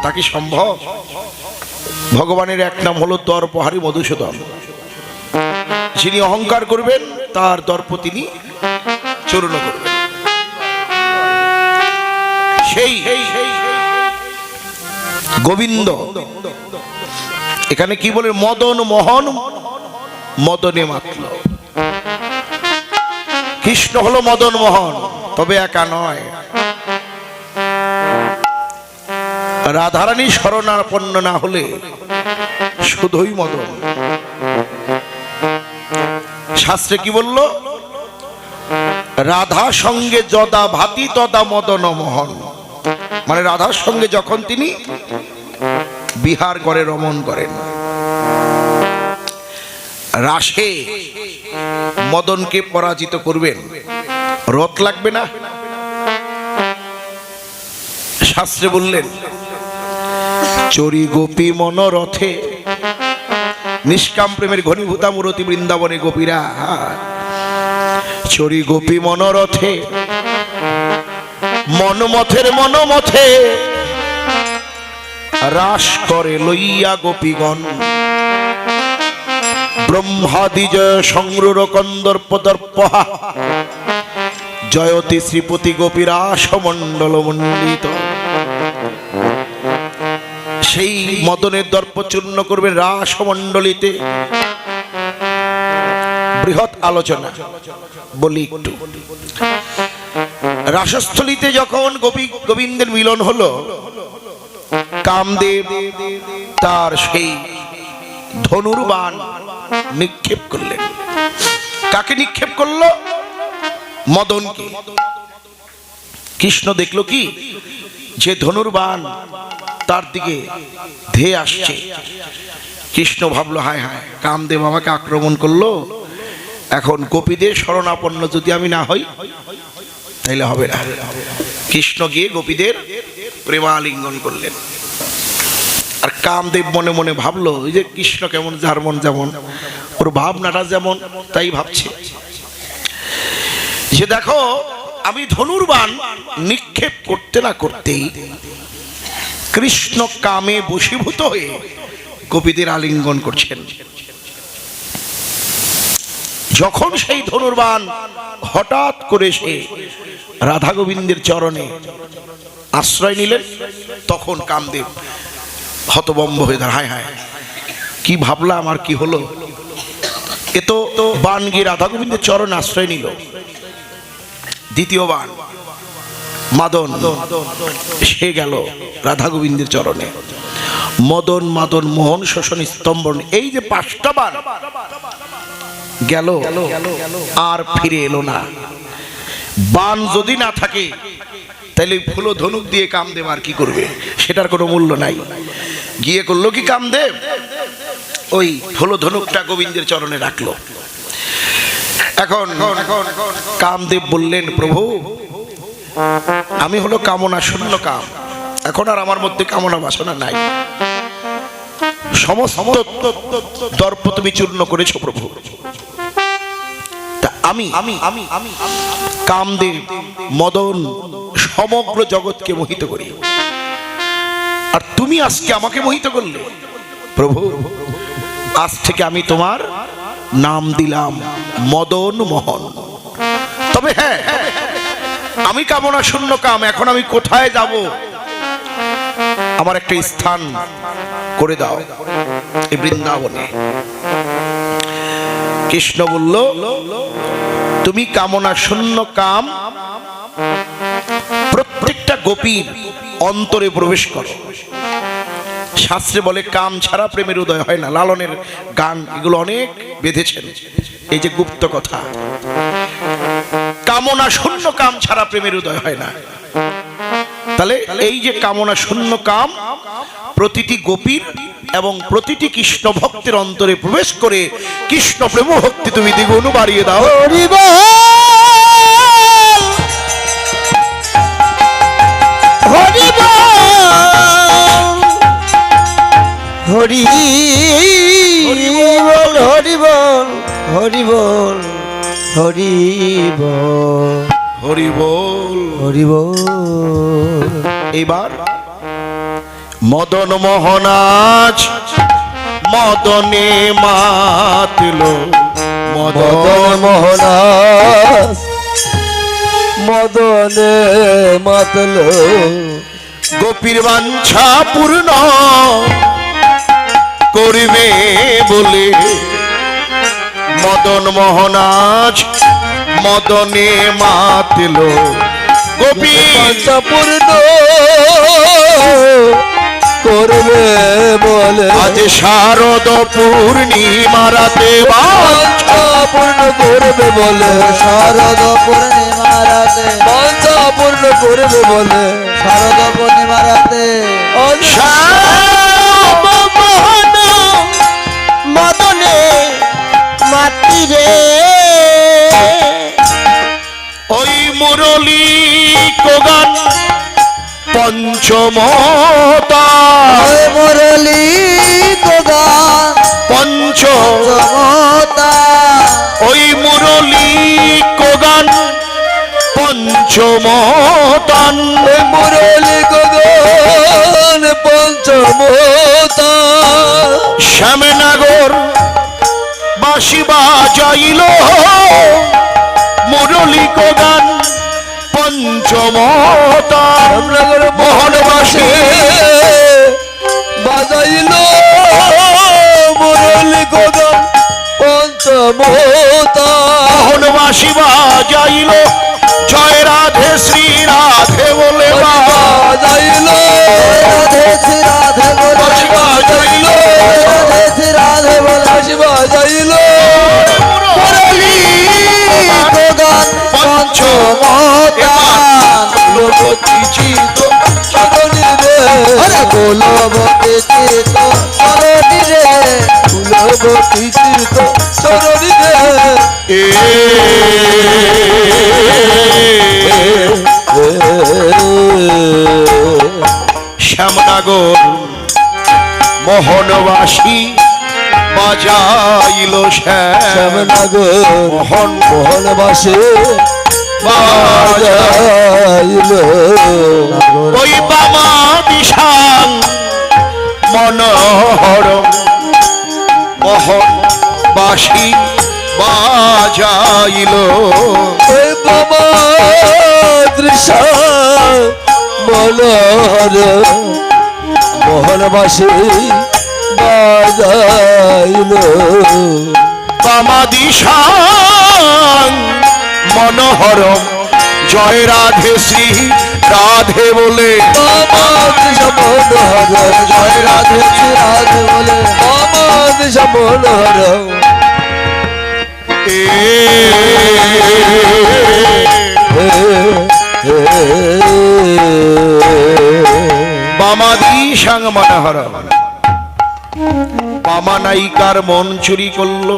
তা কি সম্ভব? ভগবানের এক নাম হলো দর্পহারী মধুসূদন। যিনি অহংকার করবেন তার দর্প তিনি চূর্ণ করবেন। সেই গোবিন্দ এখানে কি বলে? মদন মোহন মদনে মাতল। কৃষ্ণ হলো মদন মোহন, তবে একা নয়। রাধারানী শরণাপন্ন না হলে শুধুই মদন। শাস্ত্রে কি বলল? রাধা সঙ্গে যদা ভাতি তদা মদন মোহন। মানে রাধার সঙ্গে যখন তিনি বিহার করে, রমণ করেন, রাসে মদনকে পরাজিত করবেন, রথ লাগবে না? শাস্ত্রে বললেন চরি গোপী মনোরথে, নিষ্কাম প্রেমের ঘনীভূতা মূরতি বৃন্দাবনে গোপীরা চরি গোপী মনোরথে, মনমথের মনমথে রাস করে লইয়া গোপীগণ। ব্রহ্মাদি জয় সংরূঢ় কন্দর্প দর্পহা, জয়তি শ্রীপতি গোপীরাস মণ্ডল মণ্ডিত। সেই মদনের দর্প চূর্ণ করবেন রাস মণ্ডলিতে। বৃহৎ আলোচনা বলি একটু। রাসস্থলিতে যখন গোবিন্দের মিলন হলো, কামদেব তার সেই ধনুর্বাণ নিক্ষেপ করলেন। কাকে নিক্ষেপ করলো? মদনকে। কৃষ্ণ দেখলো কি যে ধনুর্বাণ তার দিকে ধেয়ে আসছে। কৃষ্ণ ভাবলো হায় হায়, কামদেব আমাকে আক্রমণ করলো, এখন গোপীদের শরণাপন্ন যদি আমি না হই তাইলে হবে না। কৃষ্ণ গিয়ে গোপীদের প্রেমালিঙ্গন করলেন। আর কামদেব মনে মনে ভাবলো ওই যে কৃষ্ণ কেমন, যার মন যেমন, ওর ভাবনাটা যেমন, তাই ভাবছে যে দেখো আমি ধনুর্বাণ নিক্ষেপ করতে না করতেই কৃষ্ণ কামে বশীভূত হয়ে গোপীদের আলিঙ্গন করছেন। যখন সেই ধনুর্বাণ হঠাৎ করে সে রাধা গোবিন্দের চরণে আশ্রয় নিলেন, তখন কামদেব হতবম্ব হয়ে দাঁড়ায়, হায় হায় কি ভাবলাম আর কি হলো। এ তো বাণ গিয়ে রাধা গোবিন্দের চরণে আশ্রয় নিল। দ্বিতীয় বাণ মাদন, সে গেল রাধা গোবিন্দের চরণে। মদন মাদন মোহন শোষণ স্তম্ভন, এই যে 5টা বাণ গেল আর ফিরে এলো না। বাণ যদি না থাকে তাহলে ফুল ধনুক দিয়ে কামদেব আর কি করবে? সেটার কোনো মূল্য নাই। গিয়ে করলো কি কামদেব? ওই ফুল ধনুকটা গোবিন্দের চরণে রাখলো। এখন কামদেব বললেন, প্রভু আমি হলো কামনা শূন্য কাম, এখন আর আমার মধ্যে কামনা বাসনা নাই। সমস্ত দর্প তুমি চূর্ণ করেছো প্রভু। তা আমি কামদেব মদন সমগ্র জগৎকে মোহিত করি, আর তুমি আজকে আমাকে মোহিত করলে। প্রভু আজ থেকে আমি তোমার নাম দিলাম মদন মোহন। তবে হ্যাঁ, আমি কামনা শূন্য কাম, এখন আমি কোথায় যাব? আমার একটা স্থান করে দাও এই বৃন্দাবনে। কৃষ্ণ বলল, তুমি কামনা শূন্য কাম প্রত্যেকটা গোপীর অন্তরে প্রবেশ করো। শাস্ত্রে বলে কাম ছাড়া প্রেমের উদয় হয় না। লালনের গান এগুলো অনেক বেঁধেছেন, এই যে গুপ্ত কথা। কামনা শূন্য কাম ছাড়া প্রেমের উদয় হয় না। তাহলে এই যে কামনা শূন্য কাম প্রতিটি গোপীর এবং প্রতিটি কৃষ্ণ ভক্তের অন্তরে প্রবেশ করে কৃষ্ণ প্রেম ভক্তি তুমি দ্বিগুণ বাড়িয়ে দাও। হরি বল হরি বল হরি বল হরি বল হরি বল হরি বল। এবার মদন মোহনাজ মদনে মাতল, মদন মোহনাজ মদনে মাতল, গোপীর বাঞ্ছা পূর্ণ করবে বলে মদন মোহনাজ মদনে মাতল, গোপী বাঞ্ছা পূর্ণ করবে বলে আজ শারদ পূর্ণিমা রাতে বাঞ্ছা পূর্ণ করবে বলে শারদ পূর্ণিমা রাতে, বাঞ্ছা পূর্ণ করবে বলে শারদ পূর্ণিমা রাতে শ্যাম মোহন মদনে মাতৃরে ওই মুরলী কোগান পঞ্চমতা ওই মুরলী কোগান পঞ্চ জমতা, ওই মুরলী কোগান পঞ্চমতান মুরলী গগন পঞ্চমতা, শ্যামনগর বাসি বাজাইল মুরলী কোগান পঞ্চমতান রামনগর মোহনবাসী বাজাইল মুরলী গগন পঞ্চমতা, মোহনবাসী বাজাইল জয় রাধে শ্রী রাধে বলে বাজাইল রাধে শ্রী রাধে বলে, বাসি বাজাইল রাধে শ্রী রাধে বলে, বাজাইল মুরলী কোগান পঞ্চমতা, লোকতি চিত চরণী রে ওরে গোলবতী চিত চরণী রে, ফুলবতী চিত চরণী রে এ শ্যামনগর মোহনবাসী বাজাইল শ্যামনগর মোহন মোহনবাসী বাজাইল বাজাইল ওই বামা বিশাল মনোহর মোহনবাসী বাজাইল ওই বাবা দৃশ্য মনোহর মোহনবাসী বাজাইল বামা দিশাং মনোহর জয় রাধে শ্রী রাধে বলে বাবা দৃশ্য মনোহর জয় রাধে শ্রী রাধে বলে, বাবা দৃশ্য মনোহর এ বামাদি সাং মনোহর বামা নায়িকার মন চুরি করলো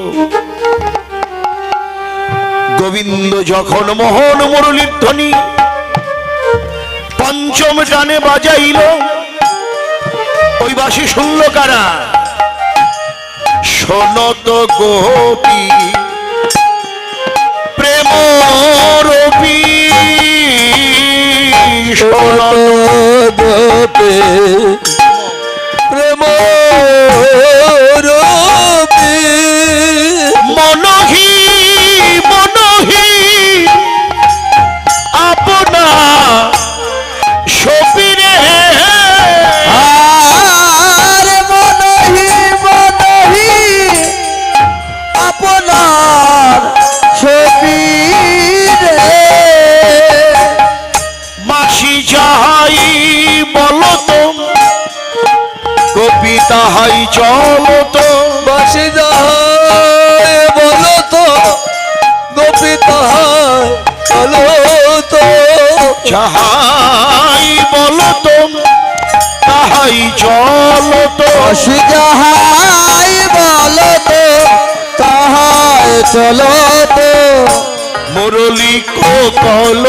গোবিন্দ যখন মোহন মুরলীর ধ্বনি পঞ্চম টানে বাজাইল ওই বাসি শুনল কারা শোনত গোপী প্রেম রবি শোনত গোপে প্রেম রূপী মনহি মনহি আপনা সপিরে আরে মনহি মনহি আপনার সপীরে, মাসি যাহাই বলতো কপি তাহাই চলতো বাসি যায় বলো তো গোপী তাহাই চলো তো যাহাই বলতো তাহাই চলতো অসু যাহাই বলো তো তাহাই চলো তো, মুরলী কোকল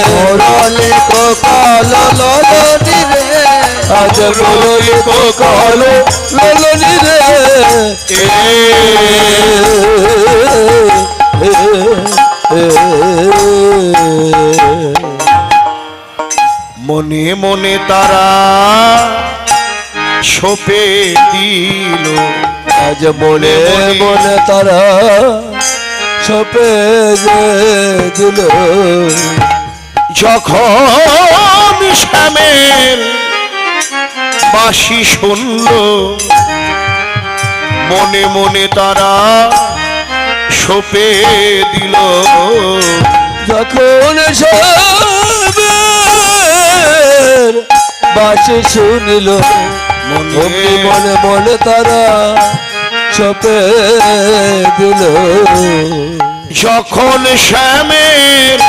মোরলে কোকল ললনি রে, আজ মুরলী কোকল ললনি রে মনে মনে মনে তারা সপে দিল, আজ মনে মনে তারা সপে দিল। যখন শ্যামের বাঁশি শুনল, মনে মনে তারা সপে দিল। যখন সবের বাঁশি শুনিল, মনে মনে মনে তারা সপে দিল। যখন শ্যামের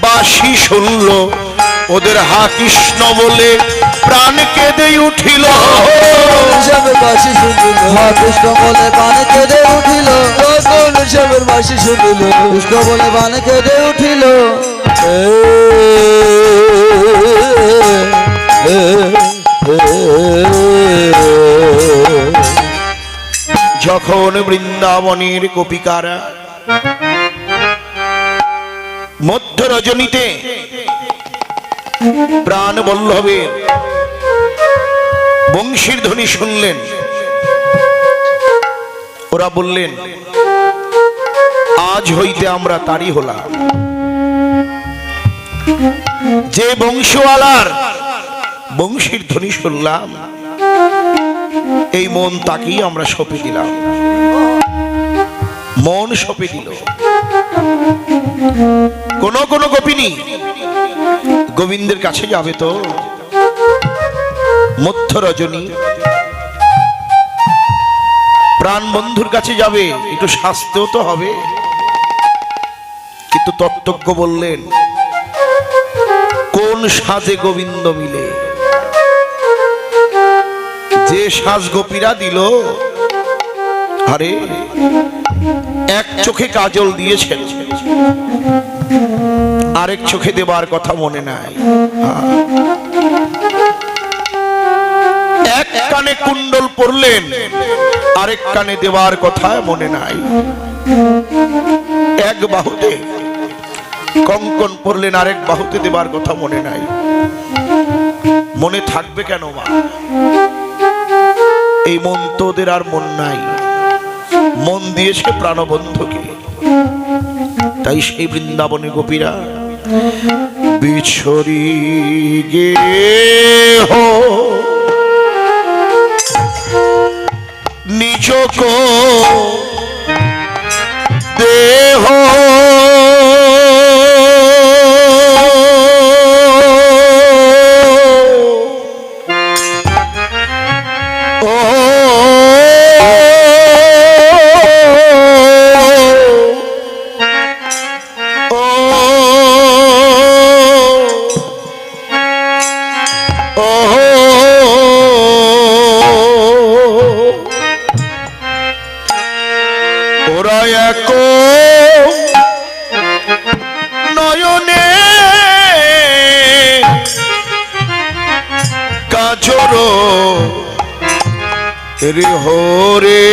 বাঁশি শুনল, ওদের হা কৃষ্ণ বলে প্রাণ কেঁদে উঠিল। সবের বাঁশি শুনিল, মা কৃষ্ণ বলে বানে কেঁদে উঠিল, যখন সবের বাঁশি শুনিল, কৃষ্ণ বলে বানে কেঁদে উঠিল। যখন বৃন্দাবনের গোপিকারা মধ্য রজনীতে প্রাণ বল্লভের বংশীর ধ্বনি শুনলেন, ওরা বললেন, আজ হইতে আমরা তারই হলাম। যে বংশওয়ালার বংশীর ধ্বনি শুনলাম, এই মন তাকেই আমরা সঁপে দিলাম। মন সঁপে দিল। কোন কোন গোপিনী গোবিন্দের কাছে যাবে তো মধ্য রজনী, প্রাণ বন্ধুর কাছে যাবে, একটু শাস্তিও তো হবে। কিন্তু তত্ত্বজ্ঞ বললেন, কোন সাজে গোবিন্দ মিলে? যে সাজ গোপীরা দিল, আরে এক চোখে কাজল দিয়েছেন, আরেক চোখে দেবার কথা মনে নাই। এক কানে কুণ্ডল পরলেন, আরেক কানে দেবার কথা মনে নাই। এক বাহুতে কঙ্কন পরলেন, আরেক বাহুতে দেবার কথা মনে নাই। মনে থাকবে কেন মা? এই মন তোদের আর মন নাই, মন দিয়েছে প্রাণবন্ধুকে। তাই সেই বৃন্দাবনে গোপীরা বিছরি গে হো নিজক দেহ, ওরা এক নয়নে কাজর রে হরে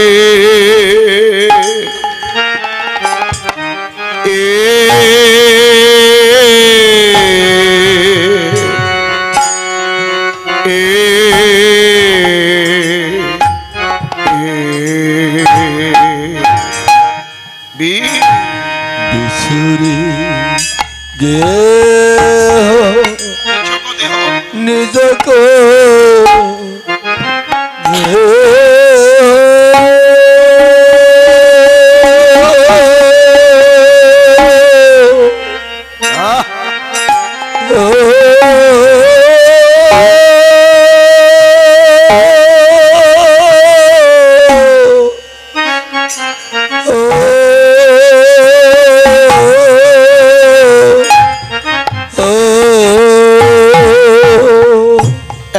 বিছুরি গে নিজক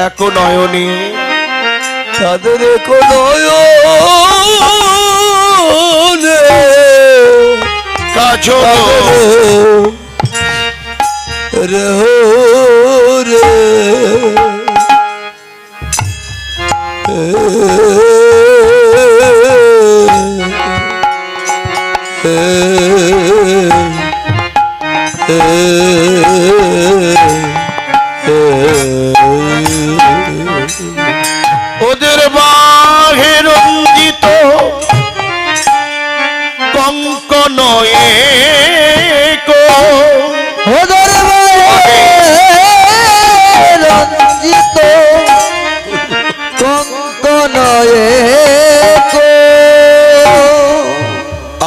এক নয়নে তাদের নয়নে কাজল রে রে নয়ে ওদের রঞ্জিত কঙ্কনয়ে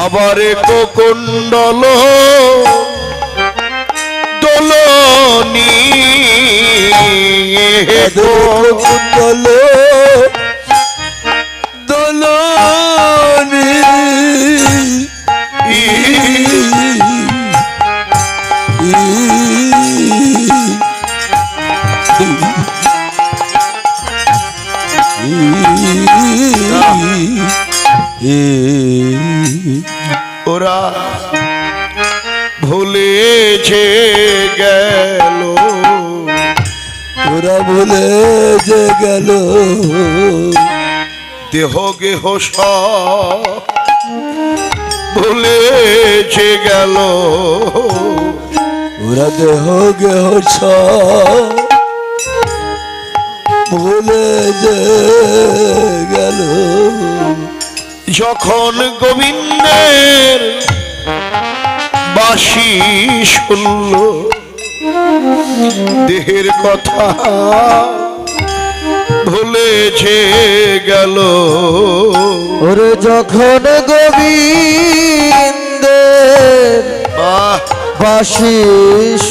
আবার কুণ্ডল দোলনি কুণ্ডল দোলনি ওরা ভুলেছে গেল, ওরা ভুলে যে গেল দেহ গেহ সব ভুলেছে গেল, ওরা দেহ গেহ সব ভুলে যে গেল। যখন গোবিন্দের বাঁশি শুনল দেহের কথা ভুলেছে গেল, ওরে যখন গোবিন্দের বাহ বাঁশি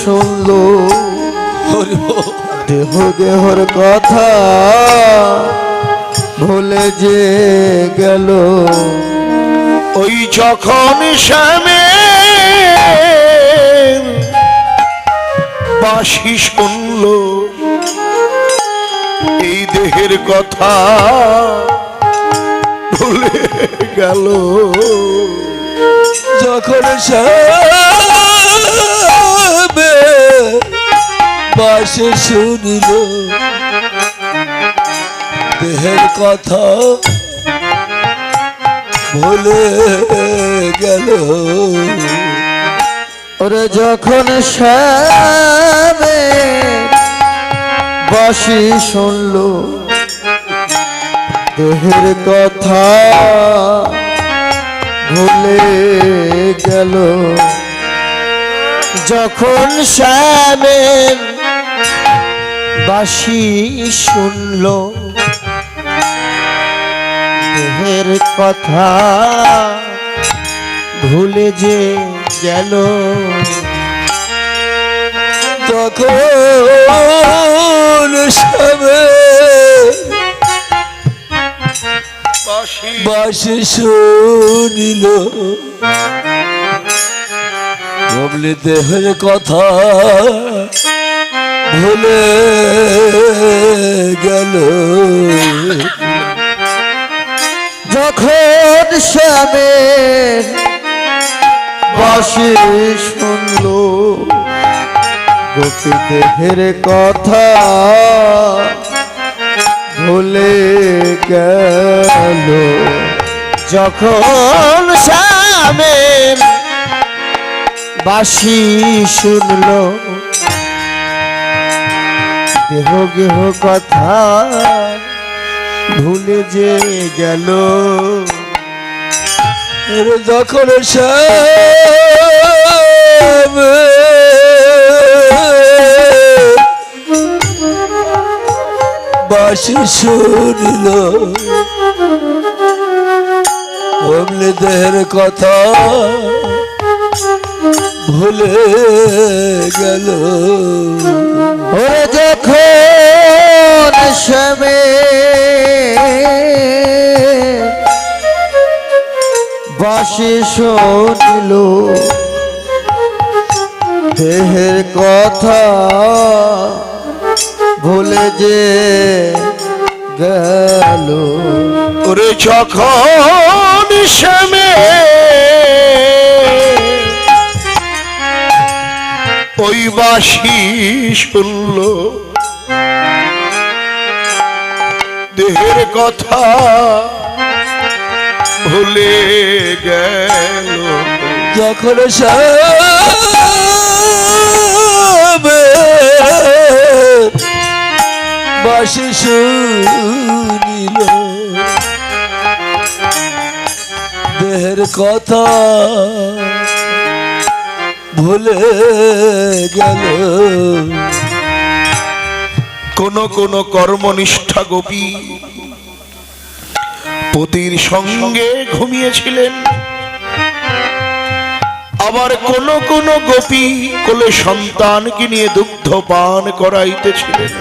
শুনল হরি বল। দেহ গেহর কথা ভুলে যে গেল। ওই যখন শ্যামে বাঁশি শুনল এই দেহের কথা ভুলে গেল, যখন সবে বাসে শুনিল দেহের কথা ভুলে গেল। ওরে যখন শ্যামে বাঁশি শুনল দেহের কথা ভুলে গেল। যখন শ্যামের বাঁশি শুনল দেহের কথা ভুলে যে গেল। তখন সবে বাসে শুনিল ববলি দেহের কথা ভুলে গেল। যখন শ্যামের বাঁশি শুনল গোপী দেহের কথা ভুলে গেল। যখন শ্যামের বাঁশি শুনল দেহ গেহ কথা ভুলে যে গেল। যখন সবে বাসি শুনিল অমনি দেহের কথা ভুলে গেল। ওরে যখন শ্যামে বাঁশি শুনিল দেহের কথা ভুলে যে গেল। ওরে যখন শ্যামে ওই বাঁশি শুনল দেহের কথা ভুলে গেল। যখন সবে বাসি শুনিল দেহের কথা ভুলে গেল। কোন কোন কর্মনিষ্ঠা গোপী পতির সঙ্গে ঘুমিয়েছিলেন, আবার কোন কোন গোপী কোলে সন্তানকে নিয়ে দুগ্ধ পান করাইতেছিলেন।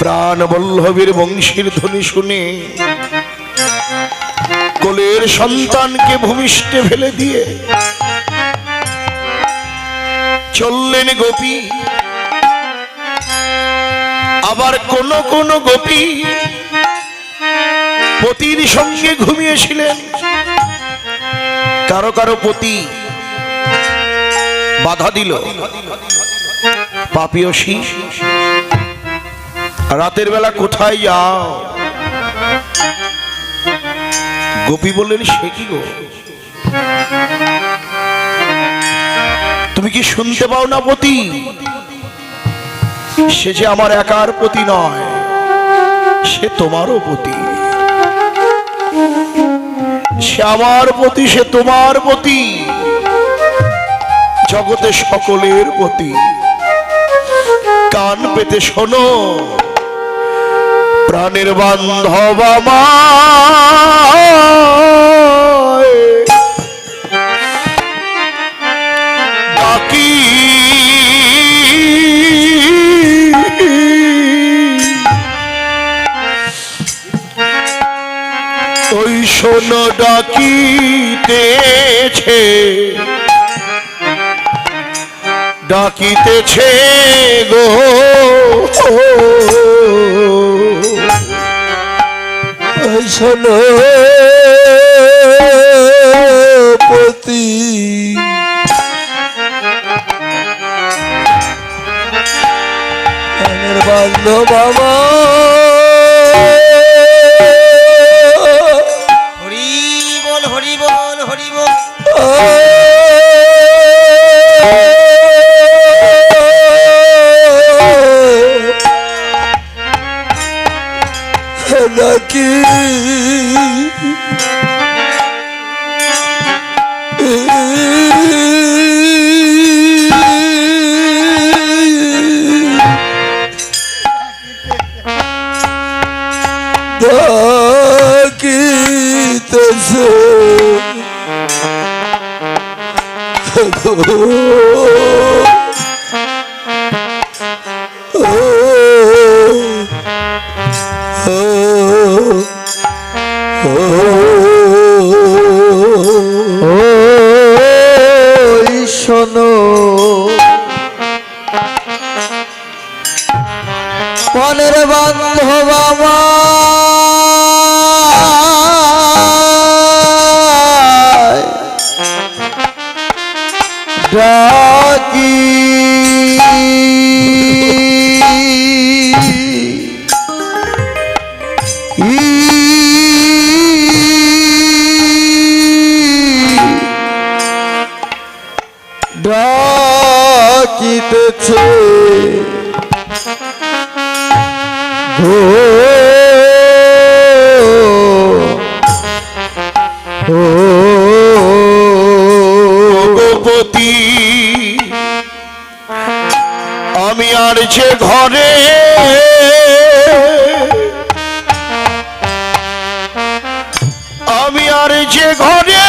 প্রাণ বল্লভের বংশীর ধ্বনি শুনে কোলের সন্তানকে ভূমিষ্ঠে ফেলে দিয়ে চললেন গোপী। আবার কোন কোন গোপী পতির সঙ্গে ঘুমিয়েছিলেন, কারো কারো পতি বাধা দিল, পাপিয়সী রাতের বেলা কোথায় যাও? গোপী বললেন, সে কি গো, তুমি কি শুনতে পাও না পতি? সে যে আমার একার পতি নয়, সে তোমারও পতি। সে আমার পতি, সে তোমার পতি, জগতে সকলের পতি। কান পেতে শোনো, প্রাণের বান্ধব আমায় ডাকি, ওই শোনো ডাকিতেছে, ডাকিতেছে গো। শোনো পতি, প্রাণের বান্ধব হরি বল হরি বল হরি বল। নাকি ডাকিতেছে শোনো মনের বান্ধব আমায় ডাকি, ডাকিতেছে গোপতি, আমি আর যে ঘরে আমি আর যে ঘরে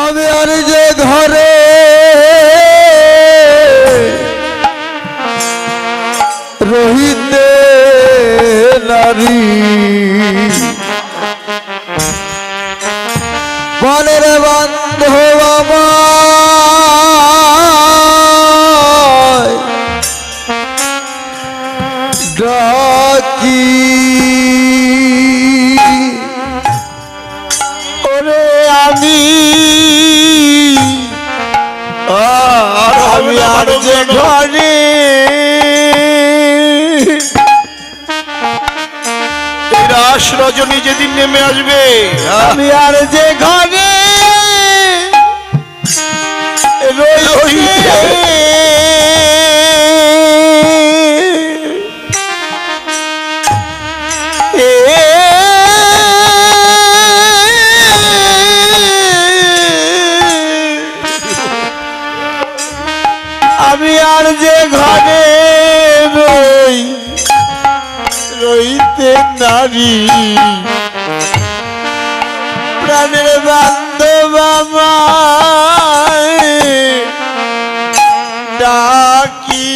আমি আর যে ঘরে রহিতে নারী মনের বান্ধব আমায় ডাকি, ওরে আমি আর যে ঘরে রাস রজনী যেদিন নেমে আসবে, আমি আর যে ঘরে রইতে আমি আর যে ঘরে রইতে নারী প্রাণের বান্ধব আমায় ডাকি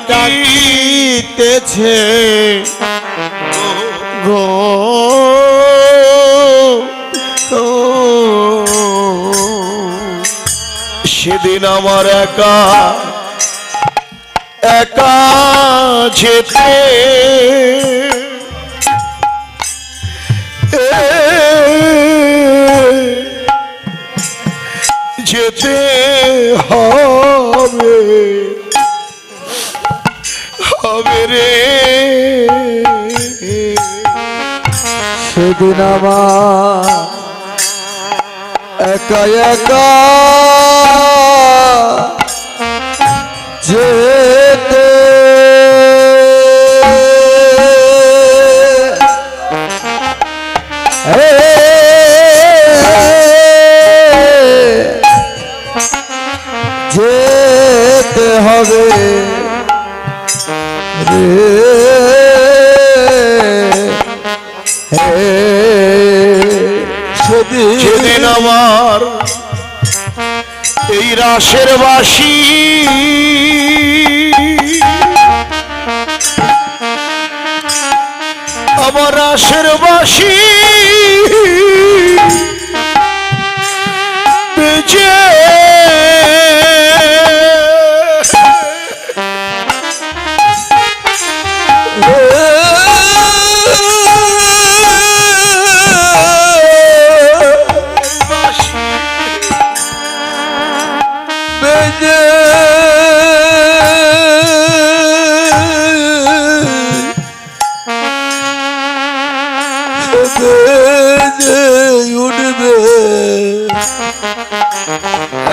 ডাকিতেছে গো সেদিন আমার একা একা যেতে যেতে হবে হবে রে। সেদিন আমার একা একা যেতে যেতে হবে রে। সেদিন আমার এই রাসের বাসি আমার রাসের বাসি বেজে উঠবে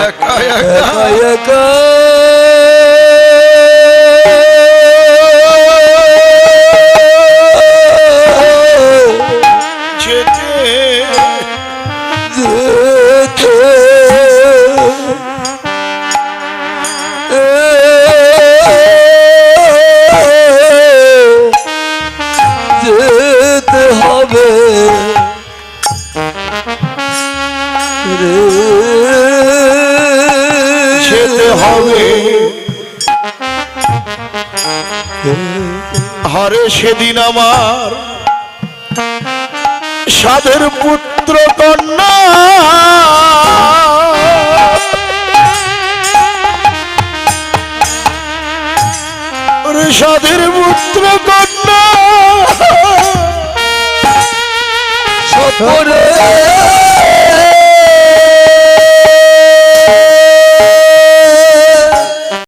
একা একা একা যেতে যেতে যেতে হবে রে। যেতে হবে হরে সেদিন আমার সাধের পুত্র কন্যা ওরে সাধের পুত্র কন্যা সপরে